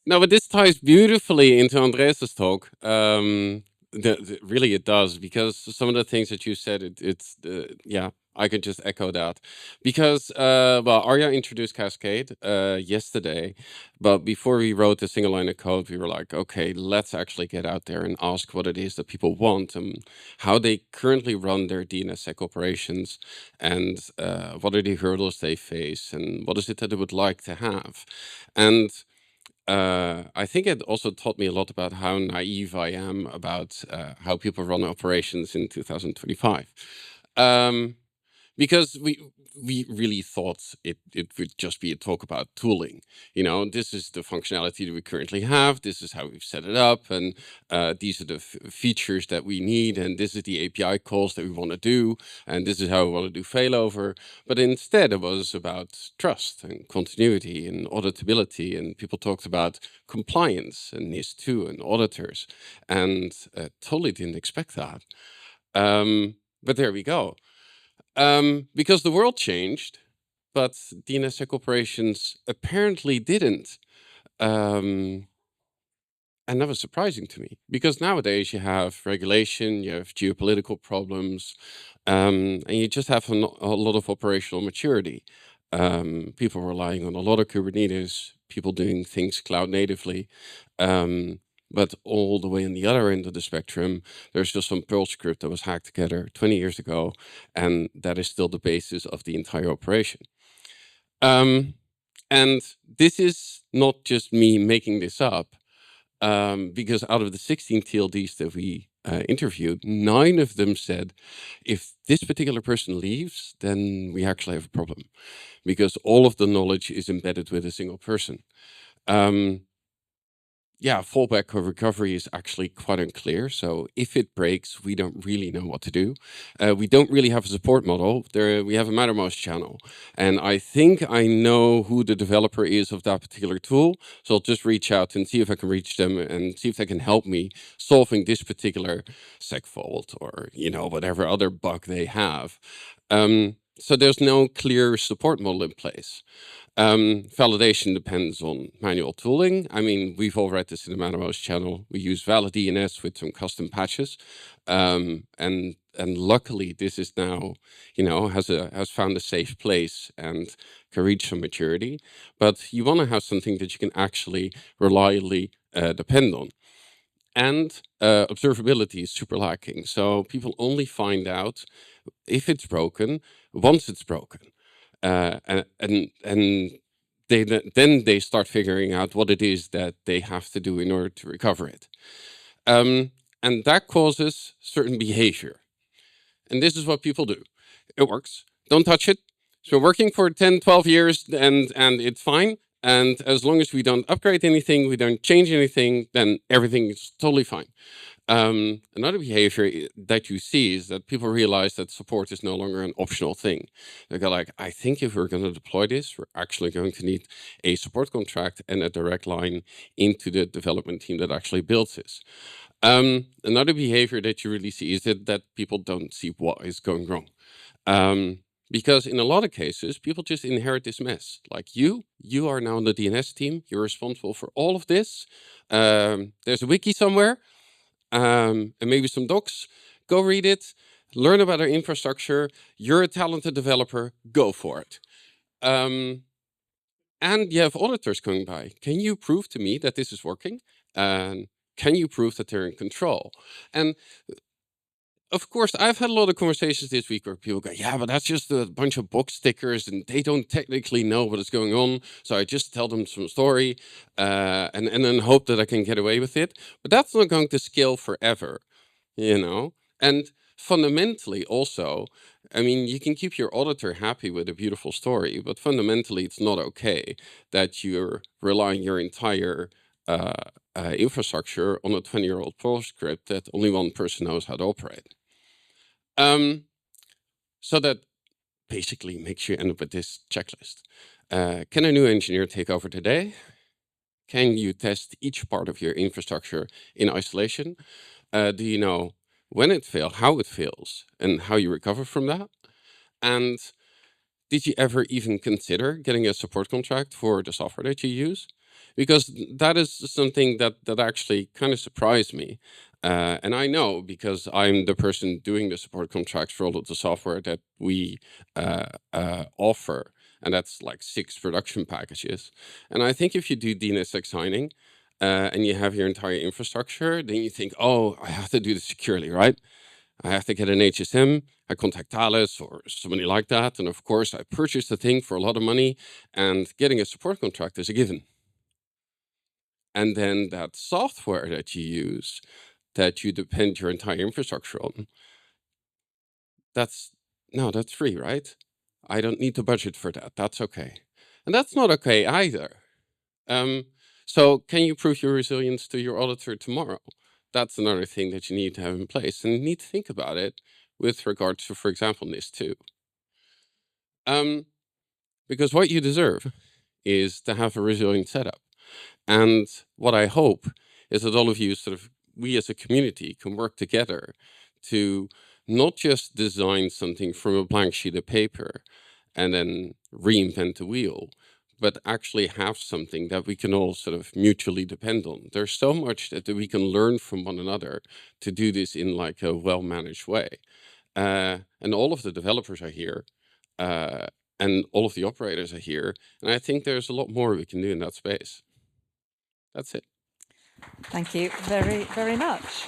No, but this ties beautifully into Andreas's talk. Really, it does, because some of the things that you said, yeah, I could just echo that. Because, well, Arya introduced Cascade yesterday, but before we wrote a single line of code, we were like, okay, let's actually get out there and ask what it is that people want and how they currently run their DNSSEC operations, and what are the hurdles they face, and what is it that they would like to have. And I think it also taught me a lot about how naive I am about how people run operations in 2025. Um, because we really thought it would just be a talk about tooling. This is the functionality that we currently have. This is how we've set it up, and these are the features that we need, and this is the API calls that we want to do, and this is how we want to do failover. But instead, it was about trust and continuity and auditability, and people talked about compliance and NIS2 and auditors, and totally didn't expect that. But there we go. Because the world changed, but DNSSEC Operations apparently didn't. Um, and that was surprising to me, because nowadays you have regulation, you have geopolitical problems, and you just have a lot of operational maturity. People relying on a lot of Kubernetes, people doing things cloud natively. But all the way on the other end of the spectrum, there's just some Perl script that was hacked together 20 years ago, and that is still the basis of the entire operation. Um, and this is not just me making this up, because out of the 16 TLDs that we interviewed, 9 of them said, if this particular person leaves, then we actually have a problem, because all of the knowledge is embedded with a single person. Yeah, fallback or recovery is actually quite unclear. So if it breaks, we don't really know what to do. We don't really have a support model. We have a Mattermost channel. And I think I know who the developer is of that particular tool. So I'll just reach out and see if I can reach them and see if they can help me solving this particular seg fault, or, whatever other bug they have. So there's no clear support model in place. Validation depends on manual tooling. I mean, we've all read this in the Mattermost channel. We use valid DNS with some custom patches, and luckily this is now, has found a safe place and can reach some maturity. But you want to have something that you can actually reliably depend on. And observability is super lacking. So people only find out if it's broken once it's broken. And then they start figuring out what it is that they have to do in order to recover it. And that causes certain behavior. And this is what people do. It works. Don't touch it. It's been working for 10, 12 years, and it's fine. And as long as we don't upgrade anything, we don't change anything, then everything is totally fine. Another behavior that you see is that people realize that support is no longer an optional thing. They go like, I think if we're going to deploy this, we're actually going to need a support contract and a direct line into the development team that actually builds this. Another behavior that you really see is that people don't see what is going wrong. Because in a lot of cases, people just inherit this mess. Like you are now on the DNS team. You're responsible for all of this. There's a wiki somewhere, and maybe some docs. Go read it. Learn about our infrastructure. You're a talented developer. Go for it. And you have auditors coming by. Can you prove to me that this is working? And can you prove that they're in control? And of course, I've had a lot of conversations this week where people go, yeah, but that's just a bunch of box stickers and they don't technically know what is going on. So I just tell them some story and then hope that I can get away with it. But that's not going to scale forever, And fundamentally also, I mean, you can keep your auditor happy with a beautiful story, but fundamentally it's not okay that you're relying your entire infrastructure on a 20-year-old Perl script that only one person knows how to operate. So that basically makes you end up with this checklist. Can a new engineer take over today? Can you test each part of your infrastructure in isolation? Do you know when it fails, how it fails, and how you recover from that? And did you ever even consider getting a support contract for the software that you use? because that is something that actually kind of surprised me. And I know because I'm the person doing the support contracts for all of the software that we offer, and that's like 6 production packages. And I think if you do DNSSEC signing and you have your entire infrastructure, then you think, oh, I have to do this securely, right? I have to get an HSM, I contact Thales or somebody like that, and of course I purchase the thing for a lot of money, and getting a support contract is a given. And then that software that you use, that you depend your entire infrastructure on, that's free, right? I don't need to budget for that. That's okay. And that's not okay either. So can you prove your resilience to your auditor tomorrow? That's another thing that you need to have in place, and you need to think about it with regards to, for example, NIS2. Because what you deserve is to have a resilient setup. And what I hope is that all of you we as a community can work together to not just design something from a blank sheet of paper and then reinvent the wheel, but actually have something that we can all mutually depend on. There's so much that we can learn from one another to do this in like a well-managed way. And all of the developers are here, and all of the operators are here. And I think there's a lot more we can do in that space. That's it. Thank you very, very much.